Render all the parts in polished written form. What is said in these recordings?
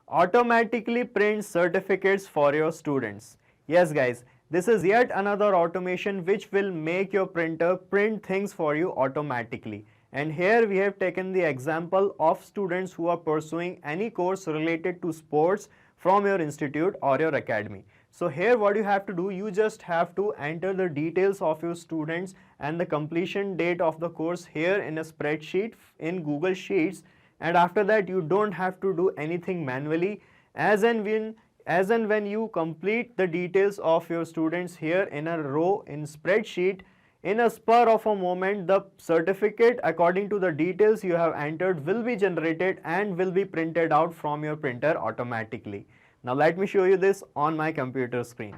automatically print certificates for your students. Yes guys, this is yet another automation which will make your printer print things for you automatically. And here we have taken the example of students who are pursuing any course related to sports from your institute or your academy. So here what you have to do, you just have to enter the details of your students and the completion date of the course here in a spreadsheet in Google Sheets, and after that you don't have to do anything manually. As and when you complete the details of your students here in a row in spreadsheet, in a spur of a moment the certificate according to the details you have entered will be generated and will be printed out from your printer automatically. Now let me show you this on my computer screen.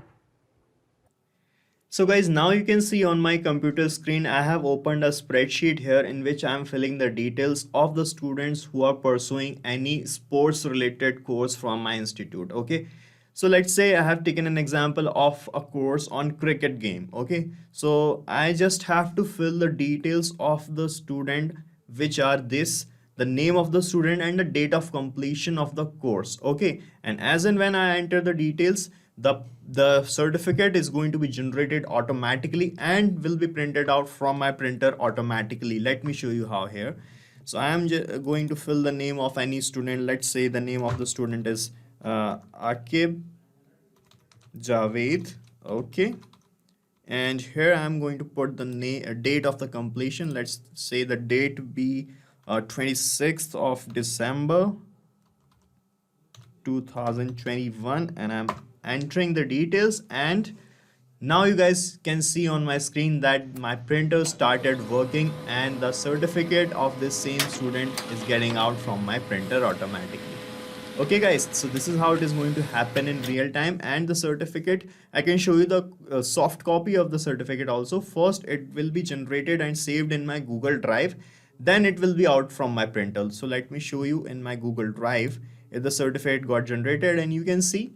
So guys, now you can see on my computer screen I have opened a spreadsheet here in which I am filling the details of the students who are pursuing any sports related course from my institute. Okay, so let's say I have taken an example of a course on cricket game. Okay, so I just have to fill the details of the student, which are this, the name of the student and the date of completion of the course. Okay, and as and when I enter the details, the certificate is going to be generated automatically and will be printed out from my printer automatically. Let me show you how here. So I am going to fill the name of any student. Let's say the name of the student is Akib Javed. Okay, and here I am going to put the date of the completion. Let's say the date be 26th of December 2021, and I'm entering the details, and now you guys can see on my screen that my printer started working and the certificate of this same student is getting out from my printer automatically. Okay guys, so this is how it is going to happen in real time. And the certificate, I can show you the soft copy of the certificate also. First it will be generated and saved in my Google Drive, then it will be out from my printer. So let me show you in my Google Drive if the certificate got generated, and you can see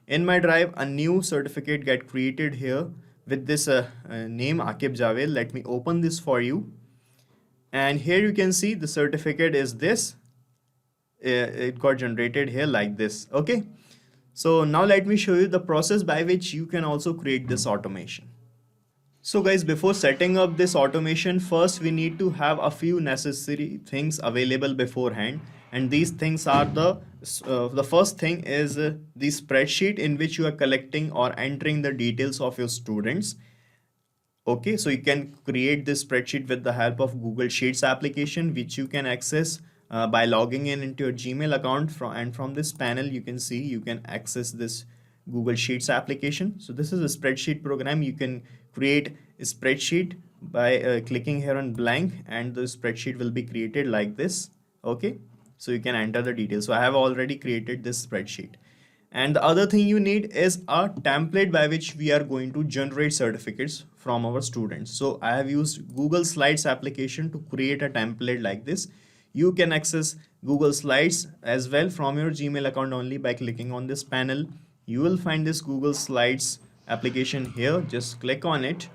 in my drive a new certificate get created here with this name Akib Javed. Let me open this for you, and here you can see the certificate is this. It got generated here like this. Okay, so now let me show you the process by which you can also create this automation. So guys, before setting up this automation, first we need to have a few necessary things available beforehand, and these things are the first thing is the spreadsheet in which you are collecting or entering the details of your students. Okay, so you can create this spreadsheet with the help of Google Sheets application, which you can access by logging in into your Gmail account from this panel. You can see you can access this Google Sheets application. So this is a spreadsheet program. You can create a spreadsheet by clicking here on blank, and the spreadsheet will be created like this. Okay, so you can enter the details. So I have already created this spreadsheet. And the other thing you need is a template by which we are going to generate certificates from our students. So I have used Google Slides application to create a template like this. You can access Google Slides as well from your Gmail account only by clicking on this panel. You will find this Google Slides application here. Just click on it,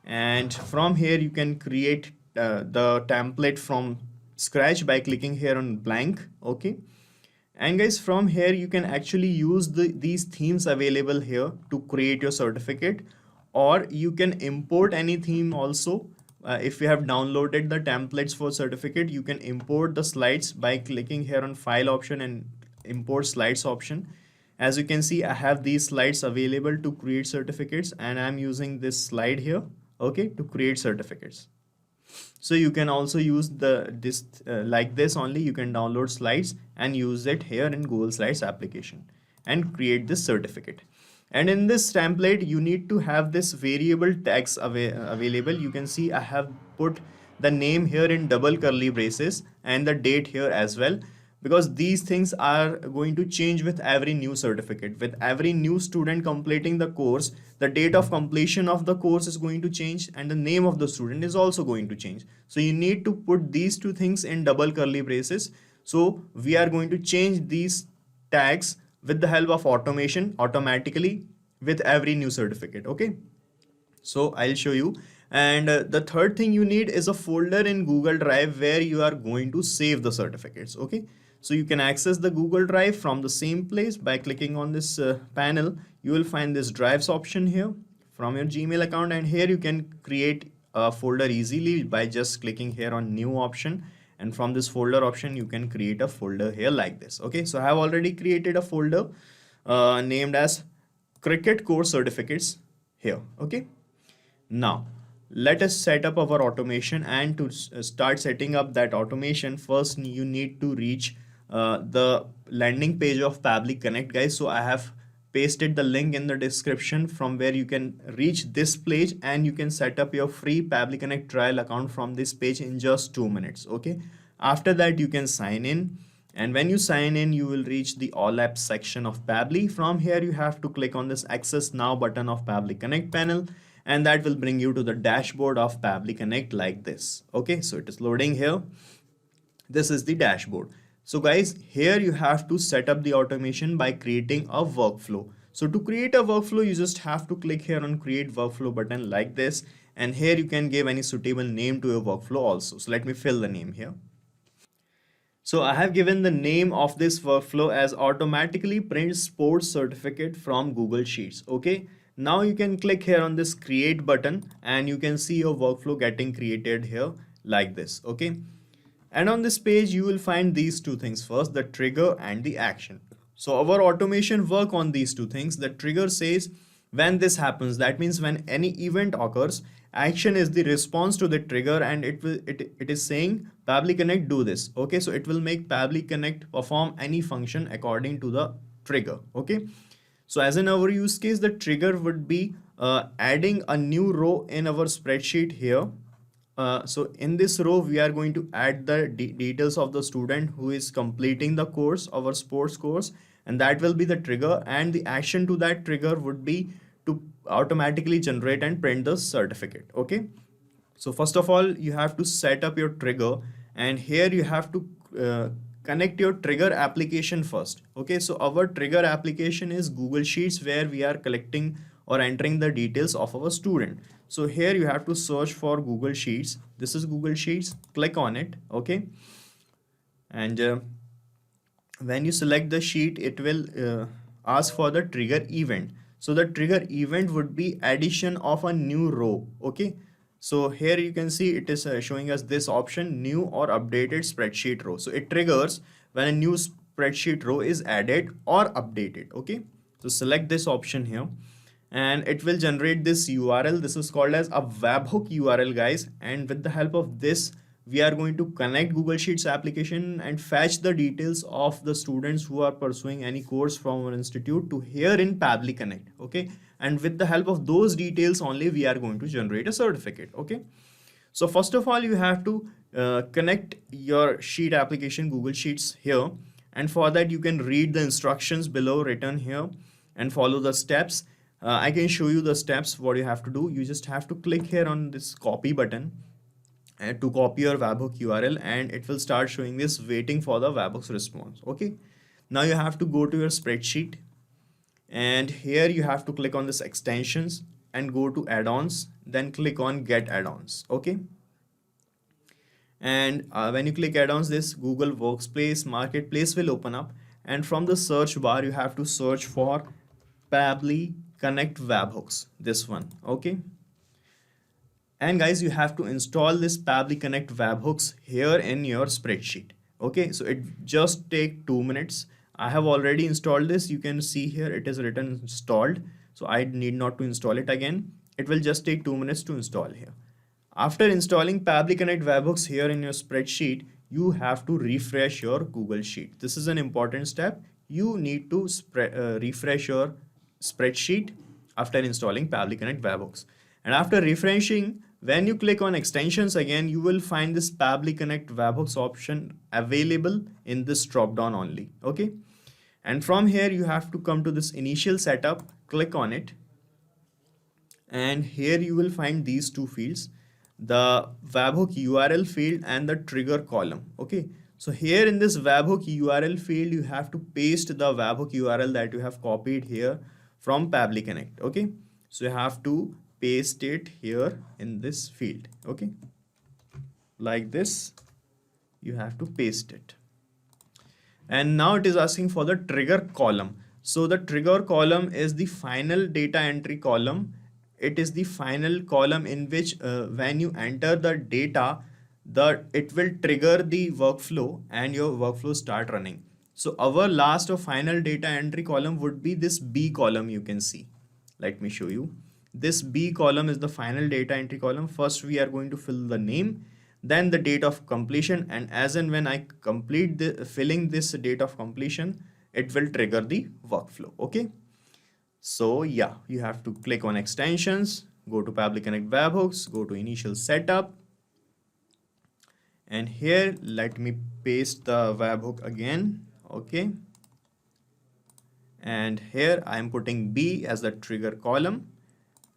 and from here you can create the template from scratch by clicking here on blank. Okay, and guys, from here you can actually use these themes available here to create your certificate, or you can import any theme also. If you have downloaded the templates for certificate, you can import the slides by clicking here on file option and import slides option. As you can see, I have these slides available to create certificates, and I'm using this slide here, okay, to create certificates. So you can also use this like this only. You can download slides and use it here in Google Slides application and create this certificate. And in this template, you need to have this variable tags available. You can see I have put the name here in double curly braces and the date here as well, because these things are going to change with every new certificate. With every new student completing the course, the date of completion of the course is going to change, and the name of the student is also going to change. So you need to put these two things in double curly braces. So we are going to change these tags with the help of automation automatically with every new certificate. Okay, so I'll show you. And the third thing you need is a folder in Google Drive where you are going to save the certificates. Okay, So you can access the Google Drive from the same place by clicking on this panel. You will find this drives option here from your Gmail account, and here you can create a folder easily by just clicking here on new option, and from this folder option you can create a folder here like this. Okay, so I have already created a folder named as cricket course certificates here. Okay, now let us set up our automation, and to start setting up that automation, first you need to reach the landing page of Pabbly Connect, guys. So I have pasted the link in the description from where you can reach this page, and you can set up your free Pabbly Connect trial account from this page in just 2 minutes. Okay, after that you can sign in, and when you sign in you will reach the all apps section of Pabbly. From here you have to click on this access now button of Pabbly Connect panel, and that will bring you to the dashboard of Pabbly Connect like this. Okay, so it is loading here. This is the dashboard. So guys, here you have to set up the automation by creating a workflow. So to create a workflow, you just have to click here on create workflow button like this, and here you can give any suitable name to your workflow also. So let me fill the name here. So I have given the name of this workflow as automatically print sports certificate from Google Sheets. Okay. Now you can click here on this create button, and you can see your workflow getting created here like this. Okay. And on this page, you will find these two things first, the trigger and the action. So our automation work on these two things. The trigger says when this happens, that means when any event occurs, action is the response to the trigger, and it is saying Pabbly Connect do this. Okay, so it will make Pabbly Connect perform any function according to the trigger. Okay, so as in our use case, the trigger would be adding a new row in our spreadsheet here. So in this row, we are going to add the details of the student who is completing the course, our sports course, and that will be the trigger, and the action to that trigger would be to automatically generate and print the certificate. Okay. So first of all, you have to set up your trigger, and here you have to connect your trigger application first. Okay, so our trigger application is Google Sheets, where we are collecting or entering the details of our student. So here you have to search for Google Sheets. This is Google Sheets. Click on it. Okay, and when you select the sheet, it will ask for the trigger event. So the trigger event would be addition of a new row. Okay, so here you can see it is showing us this option, new or updated spreadsheet row. So it triggers when a new spreadsheet row is added or updated. Okay, so select this option here, and it will generate this URL. This is called as a webhook URL, guys, and with the help of this we are going to connect Google Sheets application and fetch the details of the students who are pursuing any course from our institute to here in Pabbly Connect. Okay, and with the help of those details only we are going to generate a certificate. Okay, so first of all, you have to connect your sheet application Google Sheets here, and for that you can read the instructions below written here and follow the steps. I can show you the steps. What you have to do, you just have to click here on this copy button and to copy your webhook URL, and it will start showing this waiting for the webhook's response. Okay, now you have to go to your spreadsheet, and here you have to click on this extensions and go to add-ons, then click on get add-ons. Okay, and when you click add-ons, this Google Workspace Marketplace will open up, and from the search bar you have to search for Pabbly Connect webhooks, this one. Okay, and guys, you have to install this Pabbly Connect webhooks here in your spreadsheet. Okay, so it just take 2 minutes. I have already installed this. You can see here it is written installed, so I need not to install it again. It will just take 2 minutes to install here. After installing Pabbly Connect webhooks here in your spreadsheet, you have to refresh your Google Sheet. This is an important step. You need to refresh your spreadsheet after installing Pabbly Connect webhooks. And after refreshing, when you click on extensions again, you will find this Pabbly Connect webhooks option available in this drop down only. Okay, and from here you have to come to this initial setup, click on it, and here you will find these two fields, the webhook URL field and the trigger column. Okay, so here in this webhook URL field you have to paste the webhook URL that you have copied here from Pabbly Connect. Okay, so you have to paste it here in this field. Okay, like this you have to paste it. And now it is asking for the trigger column. So the trigger column is the final data entry column. It is the final column in which when you enter the data, it will trigger the workflow and your workflow start running. So our last or final data entry column would be this B column, you can see. Let me show you. This B column is the final data entry column. First we are going to fill the name, then the date of completion, and as and when I complete the filling this date of completion, it will trigger the workflow. Okay, so yeah, you have to click on extensions, go to Pabbly Connect webhooks, go to initial setup, and here let me paste the webhook again. Okay, and here I am putting B as the trigger column.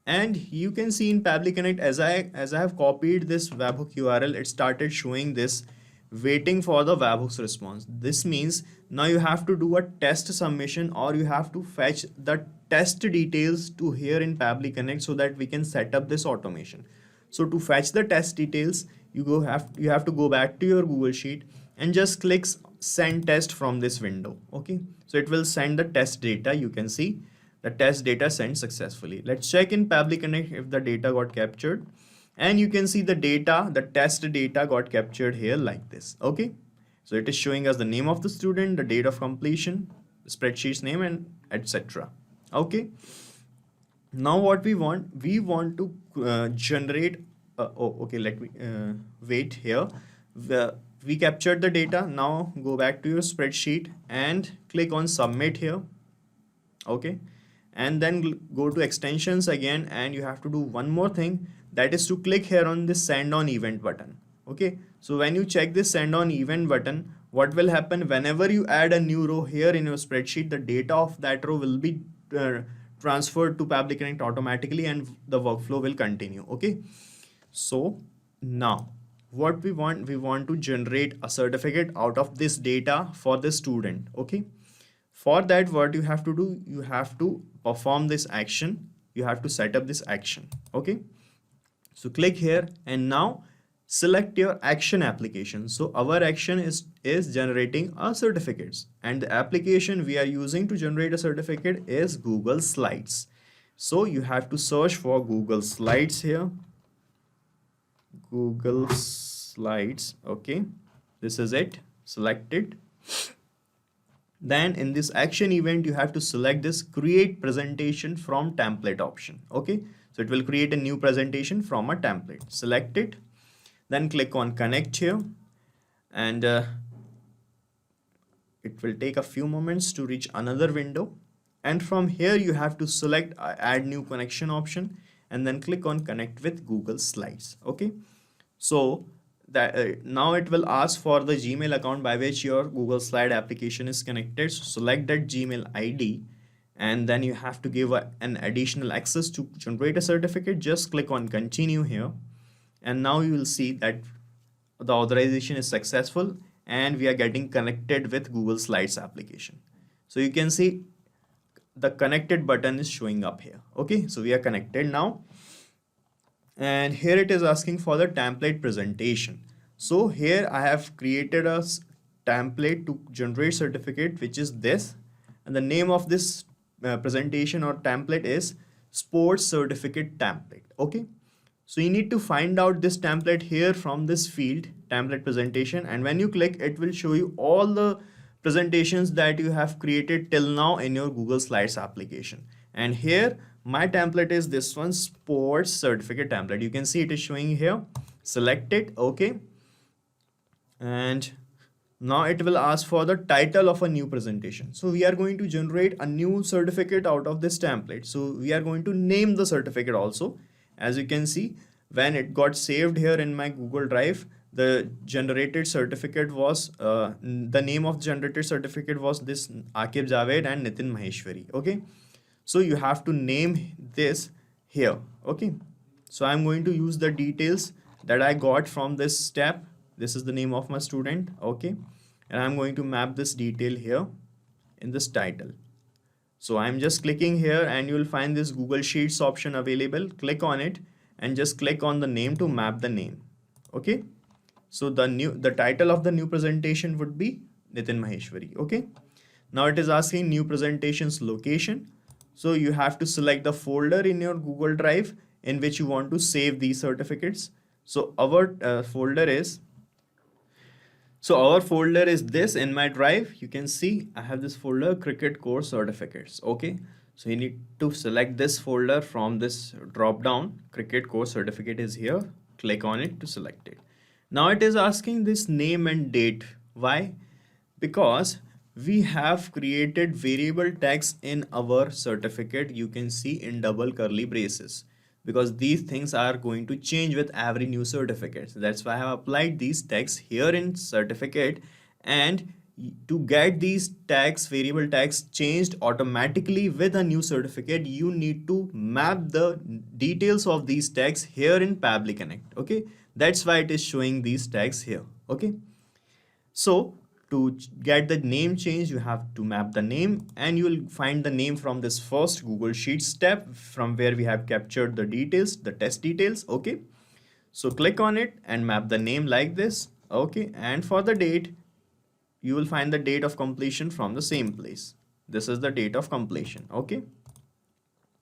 And you can see in Pabbly Connect, as I have copied this webhook URL, it started showing this waiting for the webhook's response. This means now you have to do a test submission, or you have to fetch the test details to here in Pabbly Connect so that we can set up this automation. So to fetch the test details, you have to go back to your Google Sheet and just click send test from this window. Okay, so it will send the test data. You can see the test data sent successfully. Let's check in Pabbly Connect if the data got captured. And you can see the data, the test data got captured here like this. Okay, so it is showing us the name of the student, the date of completion, the spreadsheet's name, and etc. Okay, now what we want to generate okay, let me wait here. We captured the data. Now go back to your spreadsheet and click on submit here. Okay, and then go to extensions again, and you have to do one more thing, that is to click here on this send on event button. Okay, so when you check this send on event button, what will happen whenever you add a new row here in your spreadsheet, the data of that row will be transferred to Pabbly Connect automatically, and the workflow will continue. Okay, so now what we want to generate a certificate out of this data for the student. Okay, for that, what you have to do, you have to perform this action. You have to set up this action. Okay, so click here and now select your action application. So our action is generating a certificates, and the application we are using to generate a certificate is Google Slides. So you have to search for Google Slides here. Google Slides. Okay, this is it. Select it. Then in this action event, you have to select this create presentation from template option. Okay, so it will create a new presentation from a template. Select it, then click on connect here, and it will take a few moments to reach another window. And from here you have to select add new connection option, and then click on connect with Google Slides. Okay, so that now it will ask for the Gmail account by which your Google Slide application is connected. So select that Gmail ID, and then you have to give an additional access to generate a certificate. Just click on continue here, and now you will see that the authorization is successful and we are getting connected with Google Slides application. So you can see the connected button is showing up here. Okay, so we are connected now. And here it is asking for the template presentation. So here I have created a template to generate certificate, which is this, and the name of this presentation or template is sports certificate template. Okay, so you need to find out this template here from this field template presentation, and when you click, it will show you all the presentations that you have created till now in your Google Slides application. And here my template is this one, sports certificate template. You can see it is showing here. Select it. Okay, and now it will ask for the title of a new presentation. So we are going to generate a new certificate out of this template. So we are going to name the certificate also. As you can see, when it got saved here in my Google Drive, the generated certificate was the name of the generated certificate was this Akib Javed and Nitin Maheshwari. Okay, so you have to name this here. Okay, so I'm going to use the details that I got from this step. This is the name of my student. Okay, and I'm going to map this detail here in this title. So I'm just clicking here, and you will find this Google Sheets option available. Click on it and just click on the name to map the name. Okay, so the title of the new presentation would be Nitin Maheshwari. Okay. Now it is asking new presentations location. So you have to select the folder in your Google Drive in which you want to save these certificates. So our folder is this in my drive. You can see I have this folder, cricket course certificates. Okay. So you need to select this folder from this drop down. Cricket course certificate is here. Click on it to select it. Now it is asking this name and date. Why? Because we have created variable tags in our certificate. You can see in double curly braces, because these things are going to change with every new certificate. So that's why I have applied these tags here in certificate. And to get these tags, variable tags, changed automatically with a new certificate, you need to map the details of these tags here in Pabbly Connect. Okay, that's why it is showing these tags here. Okay, so to get the name change, you have to map the name, and you will find the name from this first Google Sheets tab from where we have captured the details, the test details. Okay, so click on it and map the name like this. Okay, and for the date, you will find the date of completion from the same place. This is the date of completion. Okay,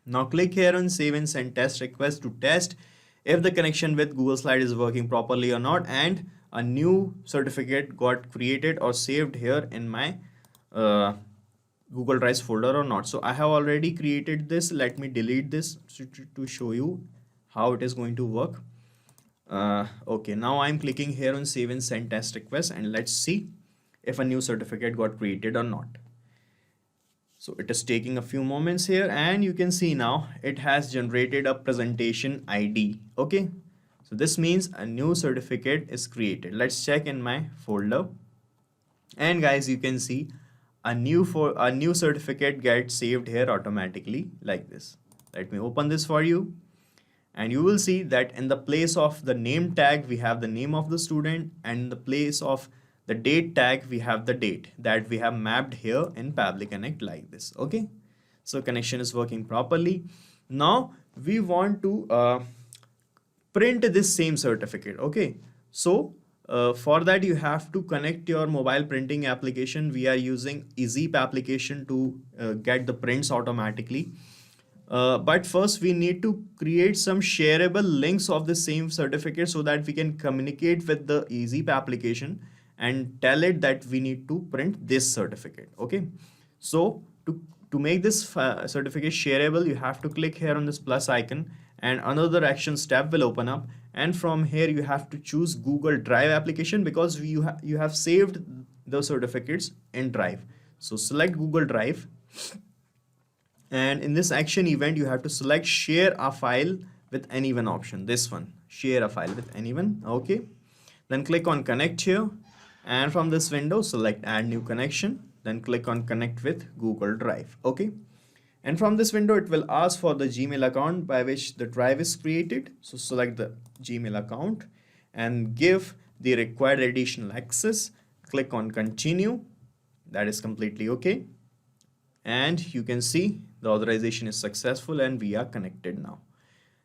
now click here on save and send test request to test if the connection with Google Slide is working properly or not, and a new certificate got created or saved here in my Google Drive folder or not. So I have already created this. Let me delete this to show you how it is going to work. Okay, now I'm clicking here on save and send test request, and let's see if a new certificate got created or not. So it is taking a few moments here, and you can see now it has generated a presentation ID. Okay, so this means a new certificate is created. Let's check in my folder, and guys, you can see a new certificate gets saved here automatically like this. Let me open this for you, and you will see that in the place of the name tag we have the name of the student, and in the place of the date tag we have the date that we have mapped here in Pabbly Connect like this. Okay, so connection is working properly. Now we want to print this same certificate. Okay, so for that you have to connect your mobile printing application. We are using ezeep application to get the prints automatically. But first we need to create some shareable links of the same certificate so that we can communicate with the ezeep application and tell it that we need to print this certificate. Okay, so to make this certificate shareable, you have to click here on this plus icon, and another actions tab will open up, and from here you have to choose Google Drive application, because you have saved the certificates in Drive. So select Google Drive, and in this action event you have to select share a file with anyone option. This one, share a file with anyone. Okay, then click on connect here, and from this window select add new connection, then click on connect with Google Drive. Okay, and from this window it will ask for the Gmail account by which the drive is created. So select the Gmail account and give the required additional access. Click on continue. That is completely okay, and you can see the authorization is successful and we are connected now.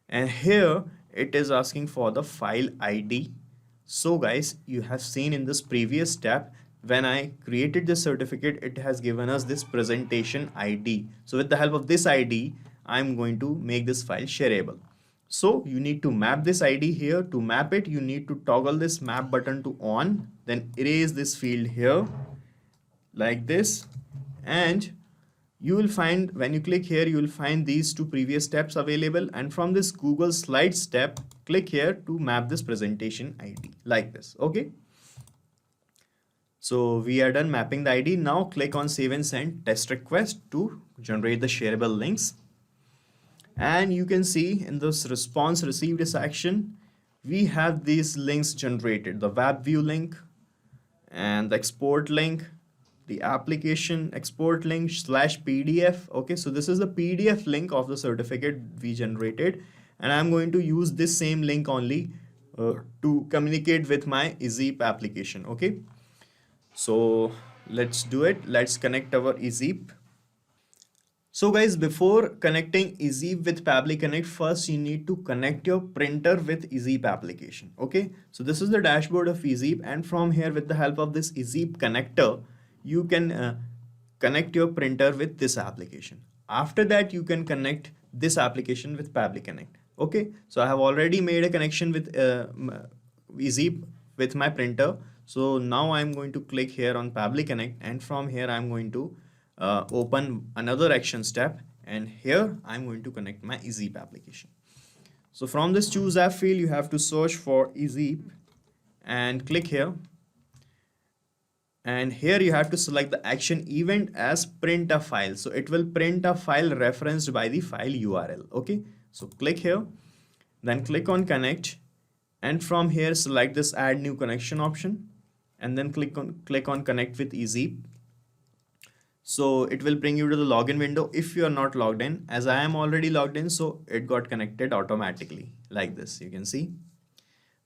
And here it is asking for the file ID. So guys, you have seen in this previous step, when I created this certificate, it has given us this presentation ID. So with the help of this ID, I'm going to make this file shareable. So you need to map this ID here. To map it, you need to toggle this map button to on, then erase this field here like this, and you will find, when you click here, you will find these two previous steps available, and from this Google Slides step, click here to map this presentation ID like this. Okay, so we are done mapping the ID. Now click on save and send test request to generate the shareable links, and you can see in this response received section we have these links generated: the web view link and the export link, the application export link /PDF. Okay, so this is the PDF link of the certificate we generated, and I'm going to use this same link only to communicate with my ezeep application. Okay, so let's do it. Let's connect our ezeep. So guys, before connecting ezeep with Pabbly Connect, first you need to connect your printer with ezeep application. Okay, so this is the dashboard of ezeep, and from here with the help of this ezeep connector, you can connect your printer with this application. After that, you can connect this application with Pabbly Connect. Okay, so I have already made a connection with ezeep with my printer. So now I'm going to click here on Pabbly Connect, and from here I'm going to open another action step, and here I'm going to connect my ezeep application. So from this choose app field, you have to search for ezeep and click here. And here you have to select the action event as print a file. So it will print a file referenced by the file URL. Okay, so click here, then click on connect, and from here select this add new connection option, and then click on connect with ezeep. So it will bring you to the login window if you are not logged in. As I am already logged in, so it got connected automatically like this. You can see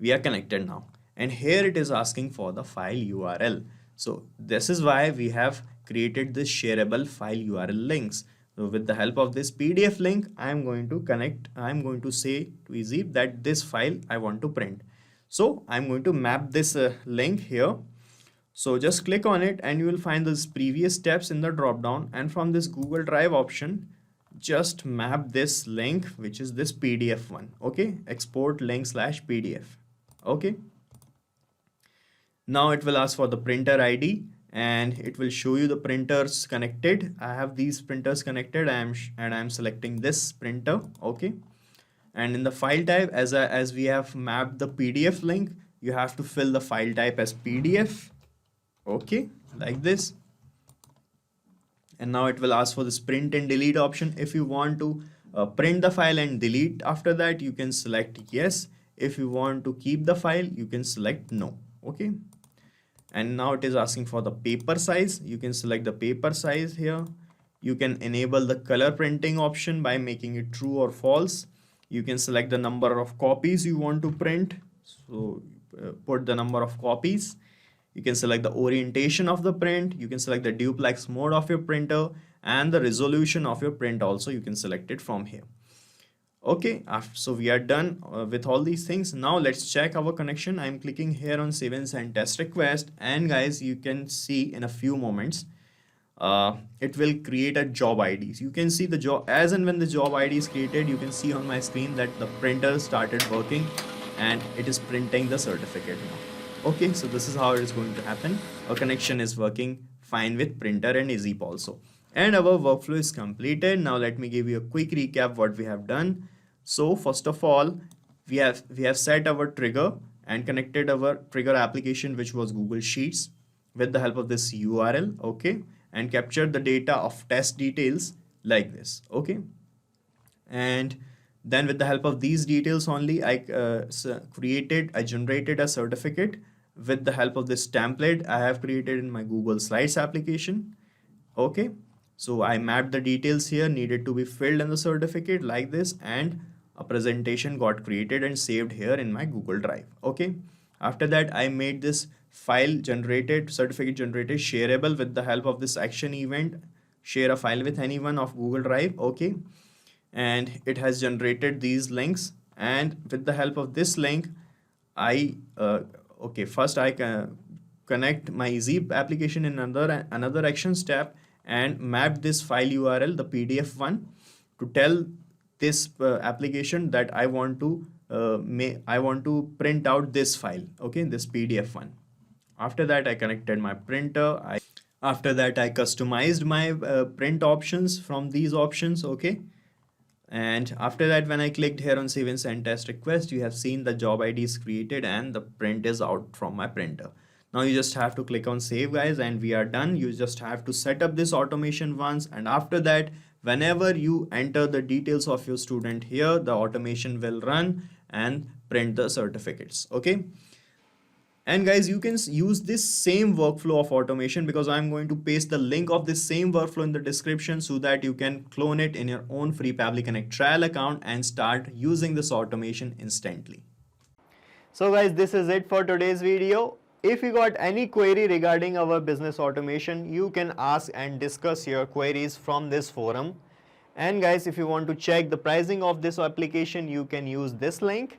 we are connected now, and here it is asking for the file URL. So this is why we have created this shareable file URL links. So with the help of this PDF link, I am going to say to ezeep that this file I want to print. So I'm going to map this link here. So just click on it and you will find those previous steps in the drop down, and from this Google Drive option, just map this link, which is this PDF one. Okay, export link / PDF. Okay. Now it will ask for the printer ID, and it will show you the printers connected. I have these printers connected. I am selecting this printer. Okay. And in the file type, as we have mapped the PDF link, you have to fill the file type as PDF. Okay, like this. And now it will ask for this print and delete option. If you want to print the file and delete after that, you can select yes. If you want to keep the file, you can select no. Okay. And now it is asking for the paper size. You can select the paper size here. You can enable the color printing option by making it true or false. You can select the number of copies you want to print. So put the number of copies. You can select the orientation of the print. You can select the duplex mode of your printer, and the resolution of your print also you can select it from here. Okay, so we are done with all these things. Now let's check our connection. I'm clicking here on save and send test request, and guys, you can see in a few moments it will create a job ID. You can see the job as and when the job ID is created, you can see on my screen that the printer started working and it is printing the certificate now. Okay, so this is how it is going to happen. Our connection is working fine with printer and ezeep also. And our workflow is completed. Now let me give you a quick recap what we have done. So first of all, we have set our trigger and connected our trigger application, which was Google Sheets, with the help of this URL, okay, and captured the data of test details like this, okay. And then with the help of these details only, I generated a certificate with the help of this template I have created in my Google Slides application. Okay, so I mapped the details here needed to be filled in the certificate like this, and a presentation got created and saved here in my Google Drive. Okay, after that I made this certificate generated shareable with the help of this action event, share a file with anyone of Google Drive. Okay, and it has generated these links, and with the help of this link first I can connect my ezeep application in another action step and map this file URL, the PDF one, to tell this application that I want to print out this file, okay, this PDF one. After that I connected my printer. After that I customized my print options from these options, okay. And after that, when I clicked here on save and send test request, you have seen the job ID is created and the print is out from my printer. Now you just have to click on save, guys, and we are done. You just have to set up this automation once, and after that, whenever you enter the details of your student here, the automation will run and print the certificates, okay. And guys, you can use this same workflow of automation, because I'm going to paste the link of this same workflow in the description so that you can clone it in your own free Pabbly Connect trial account and start using this automation instantly. So guys, this is it for today's video. If you got any query regarding our business automation, you can ask and discuss your queries from this forum. And guys, if you want to check the pricing of this application, you can use this link.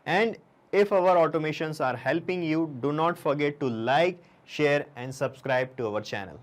And if our automations are helping you, do not forget to like share and subscribe to our channel.